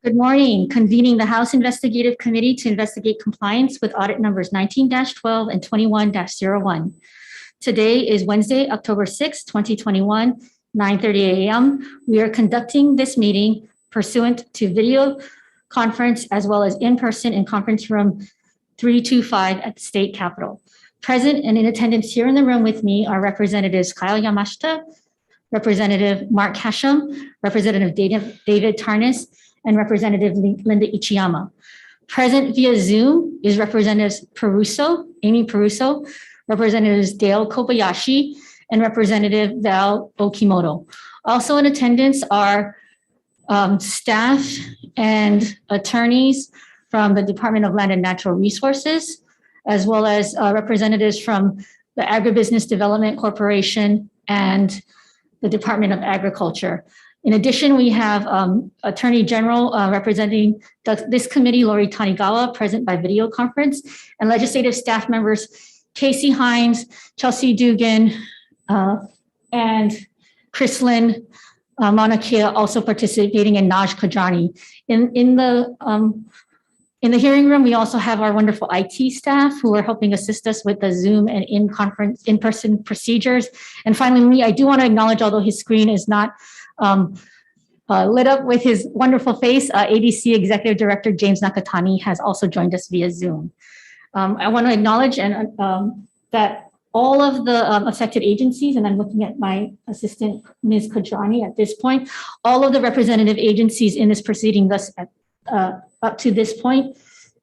Good morning. Convening the House Investigative Committee to investigate compliance with audit numbers 19-12 and 21-01. Today is Wednesday, October 6, 2021, 9:30 a.m. We are conducting this meeting pursuant to video conference as well as in-person in conference room 325 at the State Capitol. Present and in attendance here in the room with me are Representatives Kyle Yamashita, Representative Mark Hashem, Representative David Tarnas, and Representative Linda Ichiyama. Present via Zoom is Representatives Amy Peruso, Representatives Dale Kobayashi, and Representative Val Okimoto. Also in attendance are staff and attorneys from the Department of Land and Natural Resources, as well as representatives from the Agribusiness Development Corporation and the Department of Agriculture. In addition, we have Attorney General representing this committee, Lori Tanigawa, present by video conference, and legislative staff members, Casey Hines, Chelsea Dugan, and Chrislyn Mauna Kea also participating, and Naj Kadrani. In the hearing room, we also have our wonderful IT staff who are helping assist us with the Zoom and in-person procedures. And finally, I do want to acknowledge, although his screen is not lit up with his wonderful face, ADC Executive Director James Nakatani has also joined us via Zoom. I want to acknowledge that all of the affected agencies, and I'm looking at my assistant, Ms. Kadrani at this point, all of the representative agencies in this proceeding thus up to this point,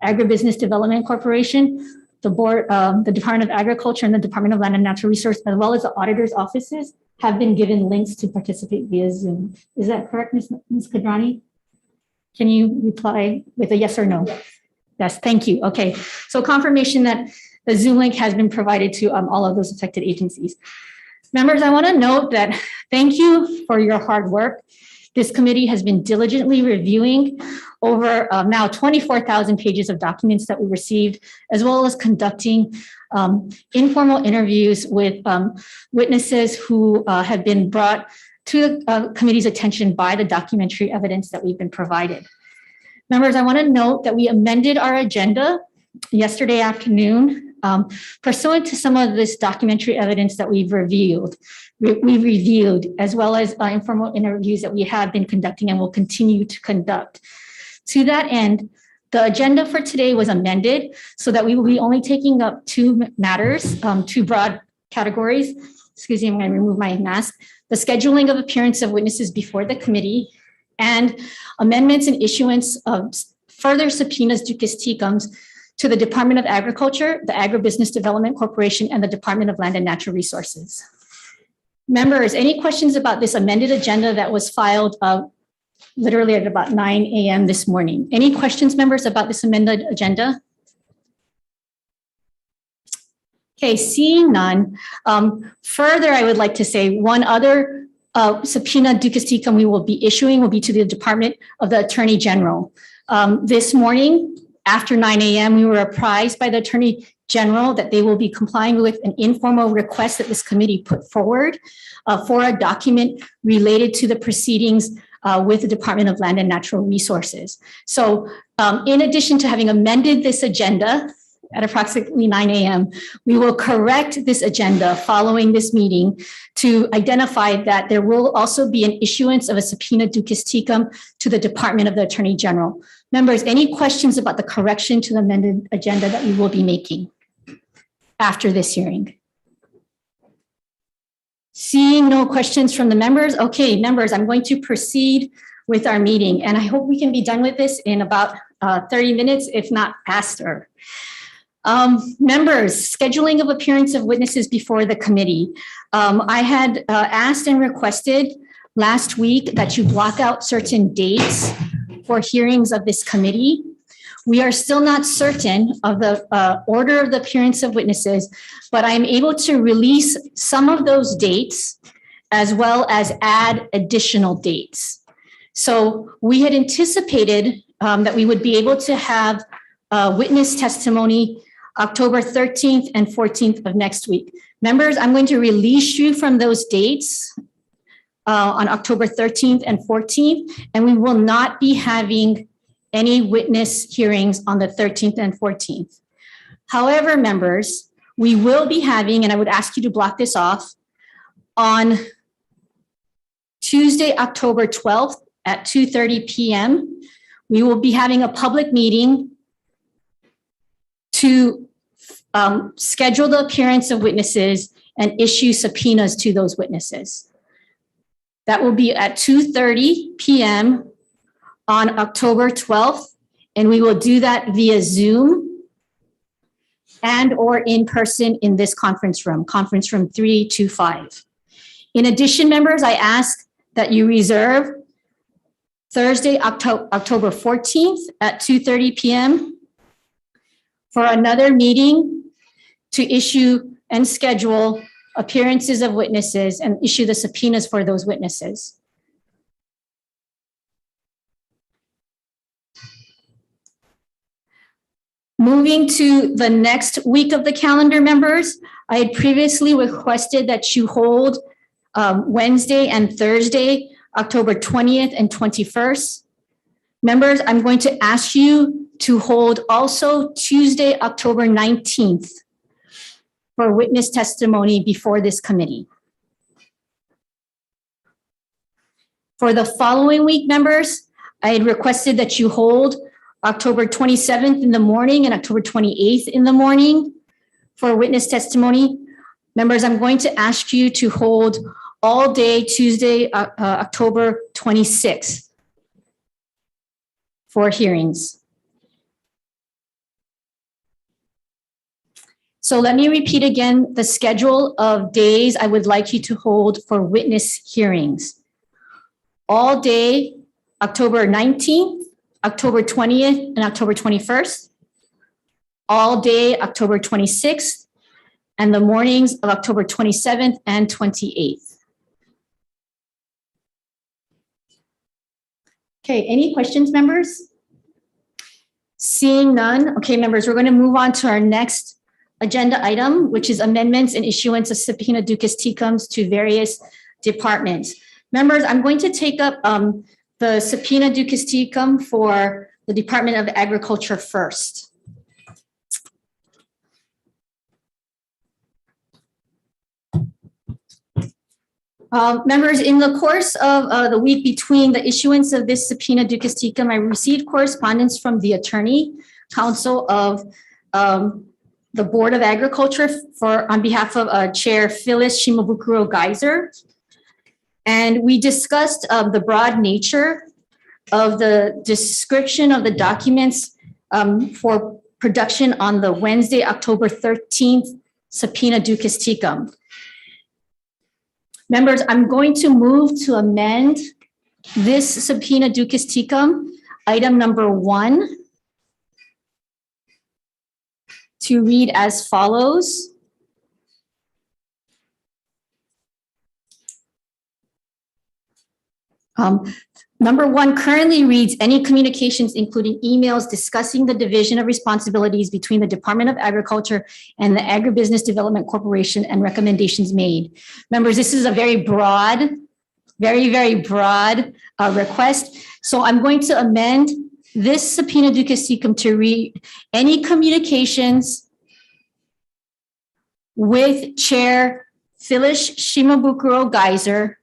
Agribusiness Development Corporation, the board, the Department of Agriculture and the Department of Land and Natural Resources, as well as the auditor's offices, have been given links to participate via Zoom. Is that correct, Ms. Kadrani? Can you reply with a yes or no? Yes, thank you. Okay, so confirmation that the Zoom link has been provided to all of those affected agencies. Members, I want to note that thank you for your hard work. This committee has been diligently reviewing over now 24,000 pages of documents that we received, as well as conducting informal interviews with witnesses who have been brought to the committee's attention by the documentary evidence that we've been provided. Members, I want to note that we amended our agenda yesterday afternoon pursuant to some of this documentary evidence that we've reviewed, as well as informal interviews that we have been conducting and will continue to conduct. To that end, the agenda for today was amended so that we will be only taking up two matters, two broad categories. Excuse me, I'm going to remove my mask. The scheduling of appearance of witnesses before the committee and amendments and issuance of further subpoenas ducis tecums to the Department of Agriculture, the Agribusiness Development Corporation, and the Department of Land and Natural Resources. Members, any questions about this amended agenda that was filed literally at about 9 a.m. this morning? Any questions, members, about this amended agenda? Okay, seeing none. Further, I would like to say one other subpoena ducis tecum we will be issuing will be to the Department of the Attorney General. This morning, after 9 a.m., we were apprised by the Attorney General that they will be complying with an informal request that this committee put forward for a document related to the proceedings with the Department of Land and Natural Resources. So in addition to having amended this agenda at approximately 9 a.m., we will correct this agenda following this meeting to identify that there will also be an issuance of a subpoena ducis tecum to the Department of the Attorney General. Members, any questions about the correction to the amended agenda that we will be making after this hearing? Seeing no questions from the members. Okay, members, I'm going to proceed with our meeting, and I hope we can be done with this in about 30 minutes, if not faster. Members, scheduling of appearance of witnesses before the committee. I had asked and requested last week that you block out certain dates for hearings of this committee. We are still not certain of the order of the appearance of witnesses, but I'm able to release some of those dates as well as add additional dates. So we had anticipated that we would be able to have witness testimony October 13th and 14th of next week. Members, I'm going to release you from those dates on October 13th and 14th, and we will not be having any witness hearings on the 13th and 14th. However, members, we will be having, and I would ask you to block this off, on Tuesday, October 12th at 2:30 p.m., we will be having a public meeting to schedule the appearance of witnesses and issue subpoenas to those witnesses. That will be at 2:30 p.m. on October 12th, and we will do that via Zoom and or in person in this conference room 325. In addition, members, I ask that you reserve Thursday, October 14th at 2:30 p.m. for another meeting to issue and schedule appearances of witnesses and issue the subpoenas for those witnesses. Moving to the next week of the calendar, members, I had previously requested that you hold Wednesday and Thursday, October 20th and 21st. Members, I'm going to ask you to hold also Tuesday, October 19th for witness testimony before this committee. For the following week, members, I had requested that you hold October 27th in the morning and October 28th in the morning for witness testimony. Members, I'm going to ask you to hold all day Tuesday, October 26th for hearings. So let me repeat again the schedule of days I would like you to hold for witness hearings. All day, October 19th, October 20th, and October 21st. All day, October 26th, and the mornings of October 27th and 28th. Okay, any questions, members? Seeing none. Okay, members, we're going to move on to our next agenda item, which is amendments and issuance of subpoena duces tecums to various departments. Members, I'm going to take up the subpoena duces tecum for the Department of Agriculture first. Members, in the course of the week between the issuance of this subpoena duces tecum, I received correspondence from the Attorney Council of the Board of Agriculture on behalf of Chair Phyllis Shimabukuro Geyser. And we discussed the broad nature of the description of the documents for production on the Wednesday, October 13th subpoena duces tecum. Members, I'm going to move to amend this subpoena duces tecum, item number 1, to read as follows. Number 1 currently reads any communications, including emails discussing the division of responsibilities between the Department of Agriculture and the Agribusiness Development Corporation and recommendations made. Members, this is a very broad, very broad request. So I'm going to amend this subpoena duces tecum to read any communications with Chair Phyllis Shimabukuro Geyser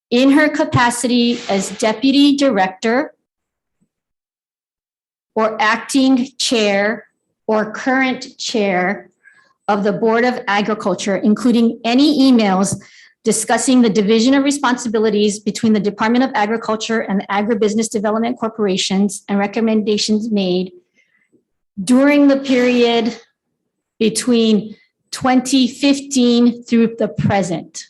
in her capacity as Deputy Director or Acting Chair or Current Chair of the Board of Agriculture, including any emails discussing the division of responsibilities between the Department of Agriculture and the Agribusiness Development Corporations and recommendations made during the period between 2015 through the present.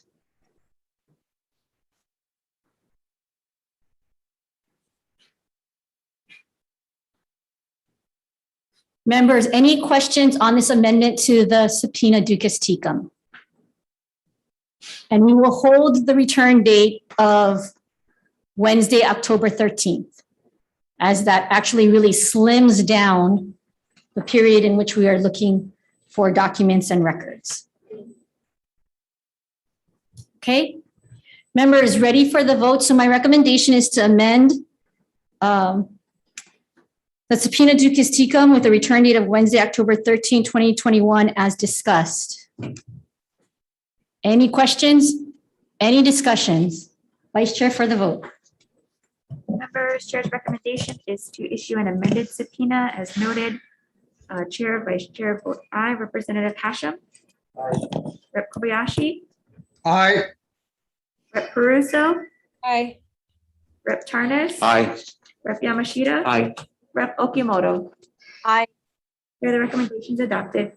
Members, any questions on this amendment to the subpoena duces tecum? And we will hold the return date of Wednesday, October 13th, as that actually really slims down the period in which we are looking for documents and records. Okay, Members, ready for the vote? So my recommendation is to amend the subpoena ducis tecum with a return date of Wednesday, October 13, 2021, as discussed. Any questions? Any discussions? Vice Chair for the vote. Members, Chair's recommendation is to issue an amended subpoena as noted. Chair, Vice Chair vote aye. Representative Hashem. Aye. Rep. Kobayashi. Aye. Rep. Caruso. Aye. Rep. Tarnas. Aye. Rep. Yamashita. Aye. Rep. Okimoto. Aye. Chair, the recommendation is adopted.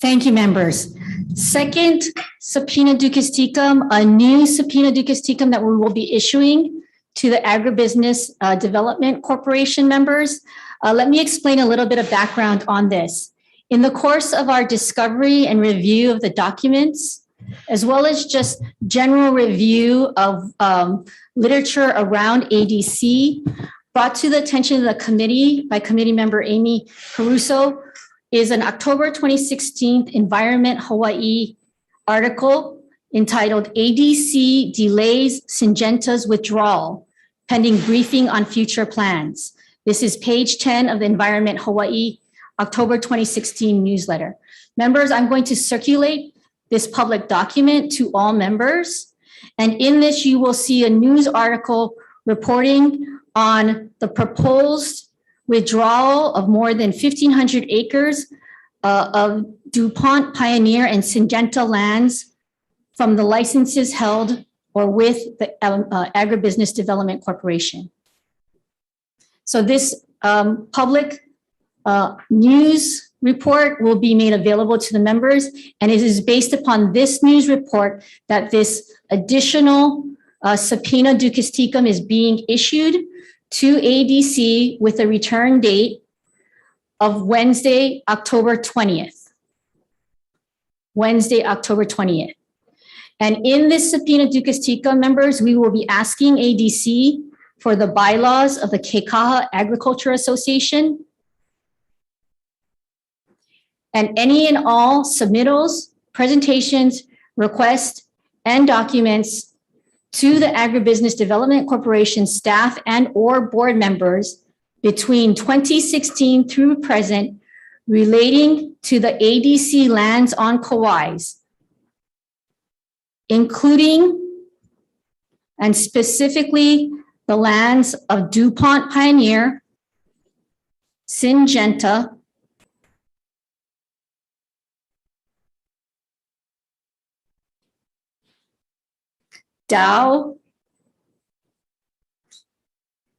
Thank you, members. Second subpoena ducis tecum, a new subpoena ducis tecum that we will be issuing to the Agribusiness Development Corporation members. Let me explain a little bit of background on this. In the course of our discovery and review of the documents, as well as just general review of literature around ADC, brought to the attention of the committee by committee member Amy Caruso, is an October 2016 Environment Hawaii article entitled ADC Delays Syngenta's Withdrawal, Pending Briefing on Future Plans. This is page 10 of the Environment Hawaii October 2016 newsletter. Members, I'm going to circulate this public document to all members. And in this, you will see a news article reporting on the proposed withdrawal of more than 1,500 acres of DuPont Pioneer and Syngenta lands from the licenses held or with the Agribusiness Development Corporation. So this public news report will be made available to the members, and it is based upon this news report that this additional subpoena ducis tecum is being issued to ADC with a return date of Wednesday, October 20th. Wednesday, October 20th. And in this subpoena ducis tecum, members, we will be asking ADC for the bylaws of the Kekaha Agriculture Association and any and all submittals, presentations, requests, and documents to the Agribusiness Development Corporation staff and or board members between 2016 through present relating to the ADC lands on Kauai's, including and specifically the lands of DuPont Pioneer, Syngenta, Dow,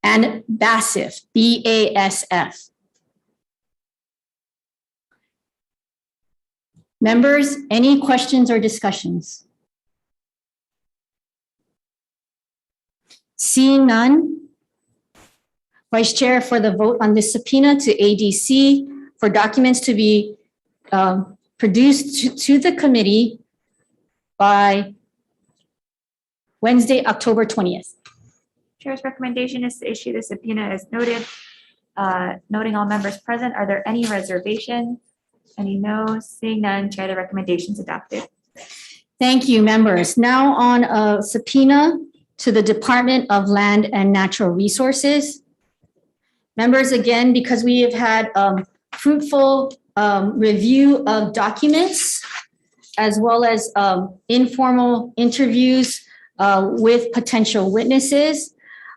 and BASF, BASF. Members, any questions or discussions? Seeing none, Vice Chair for the vote on this subpoena to ADC for documents to be produced to the committee by Wednesday, October 20th. Chair's recommendation is to issue the subpoena as noted. Noting all members present, are there any reservations? Any no? Seeing none, Chair, the recommendation is adopted. Thank you, members. Now on a subpoena to the Department of Land and Natural Resources. Members, again, because we have had fruitful review of documents as well as informal interviews with potential witnesses,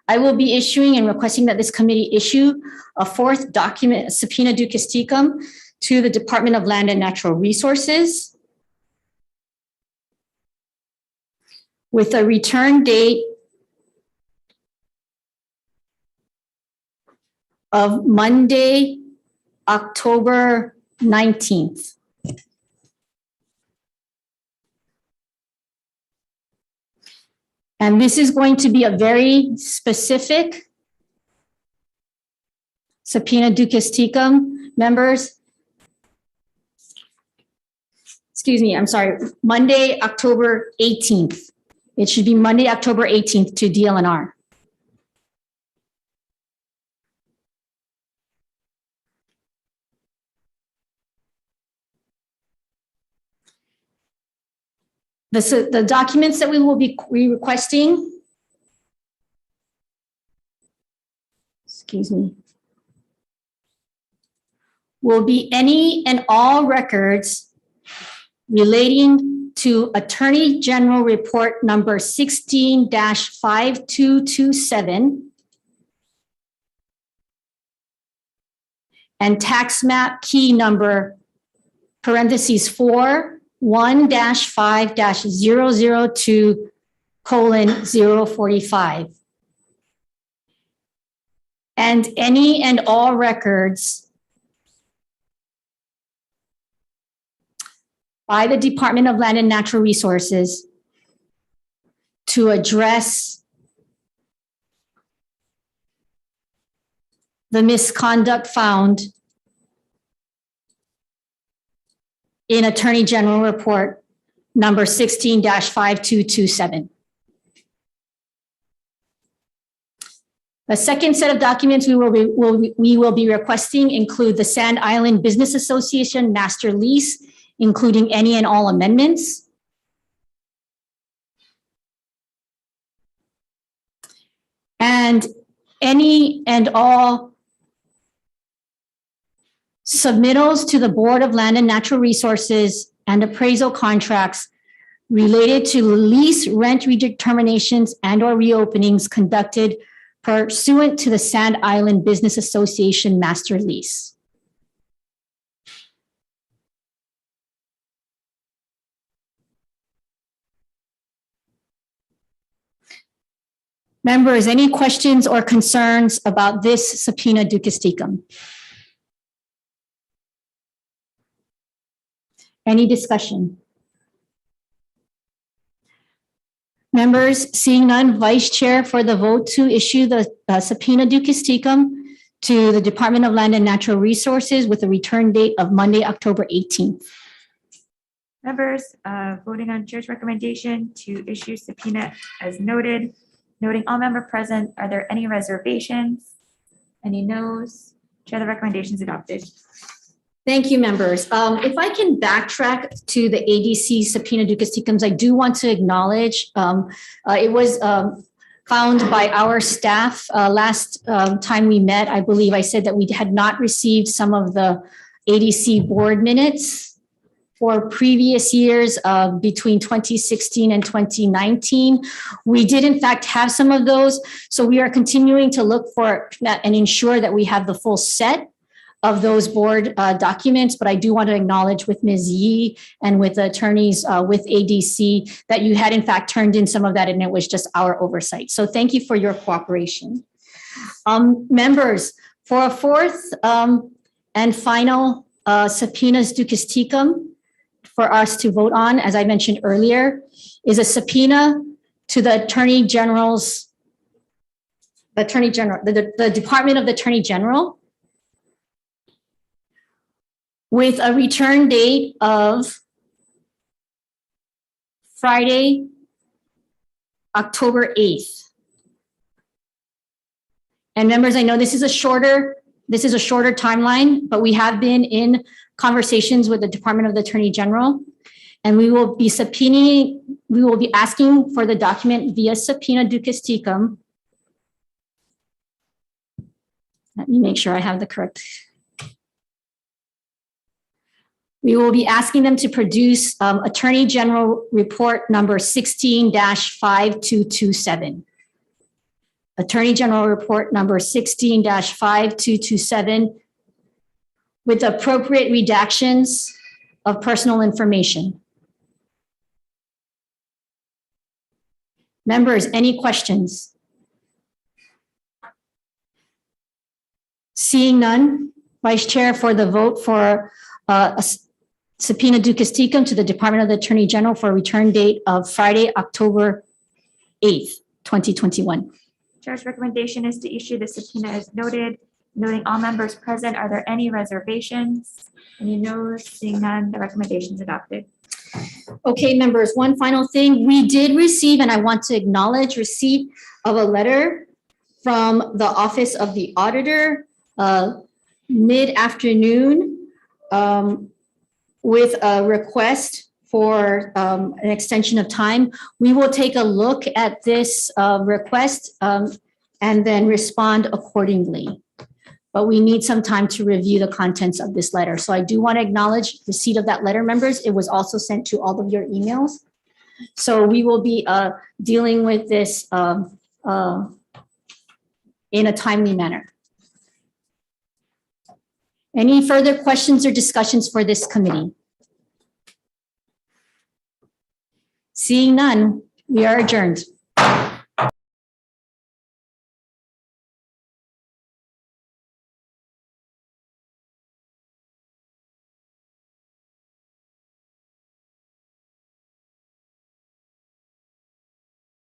I will be issuing and requesting that this committee issue a fourth document, subpoena ducis tecum, to the Department of Land and Natural Resources with a return date of Monday, October 19th. And this is going to be a very specific subpoena ducis tecum, members. Excuse me, I'm sorry, Monday, October 18th. It should be Monday, October 18th to DLNR. The documents that we will be requesting, excuse me, will be any and all records relating to Attorney General Report number 16-5227 and tax map key number parentheses 4-1-5-002:045. And any and all records by the Department of Land and Natural Resources to address the misconduct found in Attorney General Report number 16-5227. The second set of documents we will be requesting include the Sand Island Business Association Master Lease, including any and all amendments. And any and all submittals to the Board of Land and Natural Resources and appraisal contracts related to lease rent redeterminations and or reopenings conducted pursuant to the Sand Island Business Association Master Lease. Members, any questions or concerns about this subpoena ducis tecum? Any discussion? Members, seeing none, Vice Chair for the vote to issue the subpoena ducis tecum to the Department of Land and Natural Resources with a return date of Monday, October 18th. Members, voting on chair's recommendation to issue subpoena as noted. Noting all member present, are there any reservations? Any noes? Chair, the recommendation is adopted. Thank you, members. If I can backtrack to the ADC subpoena ducis tecums, I do want to acknowledge it was found by our staff last time we met. I believe I said that we had not received some of the ADC board minutes for previous years between 2016 and 2019. We did in fact have some of those. So we are continuing to look for that and ensure that we have the full set of those board documents. But I do want to acknowledge with Ms. Yee and with the attorneys with ADC that you had in fact turned in some of that and it was just our oversight. So thank you for your cooperation. Members, for a fourth and final subpoenas ducis tecum, for us to vote on, as I mentioned earlier, is a subpoena to the Attorney General's, the Department of the Attorney General with a return date of Friday, October 8th. And members, I know this is a shorter timeline, but we have been in conversations with the Department of the Attorney General, and we will be asking for the document via subpoena ducis tecum. Let me make sure I have the correct. We will be asking them to produce Attorney General Report number 16-5227. Attorney General Report number 16-5227 with appropriate redactions of personal information. Members, any questions? Seeing none, Vice Chair for the vote for a subpoena ducis tecum to the Department of the Attorney General for a return date of Friday, October 8th, 2021. Chair's recommendation is to issue the subpoena as noted. Noting all members present, are there any reservations? Any noes? Seeing none, the recommendation is adopted. Okay, members, one final thing. We did receive, and I want to acknowledge receipt of a letter from the Office of the Auditor mid-afternoon with a request for an extension of time. We will take a look at this request and then respond accordingly. But we need some time to review the contents of this letter. So I do want to acknowledge receipt of that letter, members. It was also sent to all of your emails. So we will be dealing with this in a timely manner. Any further questions or discussions for this committee? Seeing none, we are adjourned.